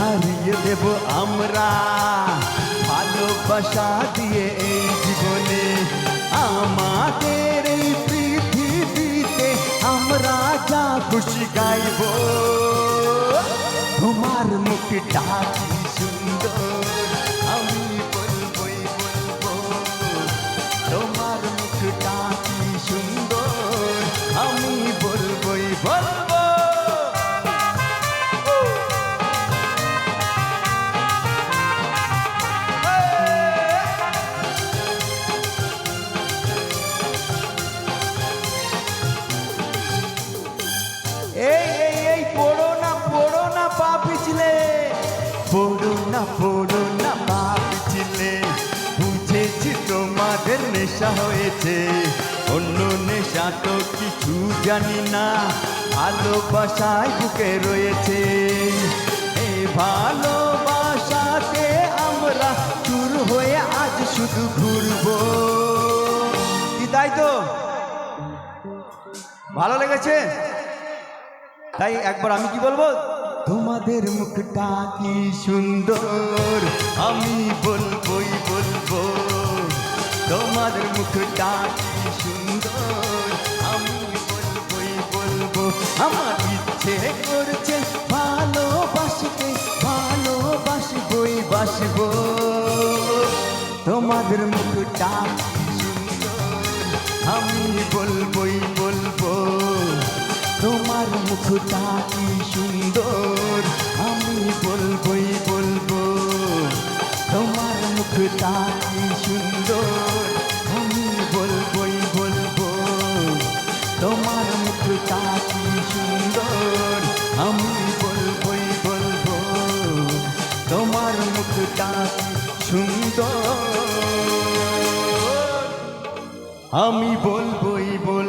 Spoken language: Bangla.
হারিয়ে দেব আমরা ভালোবাসা দিয়ে এই জীবনে। আমাদের এই পৃথিবীতে আমরা যা খুশি গাইব। তোমার মুখটা কি সুন্দর আমি বলবই বলবো। তোমার মুখটা কি সুন্দর আমি বলবই বলবো। এই এই এই পড়ো না পা পিছলে। পড়ো না পা পিছলে। বুঝেছি তোমাদের নেশা হয়েছে, অন্য নেশা তো কিছু জানি না। ভালোবাসায় বুকে রয়েছে, এই ভালোবাসাতে আমরা চুর হয়ে আজ শুধু ঘুরবো। কি তাই তো? ভালো লেগেছে? তাই একবার আমি কি বলবো? তোমাদের মুখটা কি সুন্দর আমি বলবই বলবো। তোমাদের মুখটা কি সুন্দর আমি বলবই বলবো। আমার ইচ্ছে করছে ভালোবাসতে ভালোবাসবই বাসবো। তোমাদের মুখটা কি সুন্দর আমি বলবই বলবো। তোমার মুখটা কি সুন্দর আমি বলবই বলবো। তোমার মুখটা কি সুন্দর আমি বলবই বলবো। তোমার মুখটা কি সুন্দর আমি বলবই বলবো। তোমার মুখটা কি সুন্দর আমি বলবই বলবো।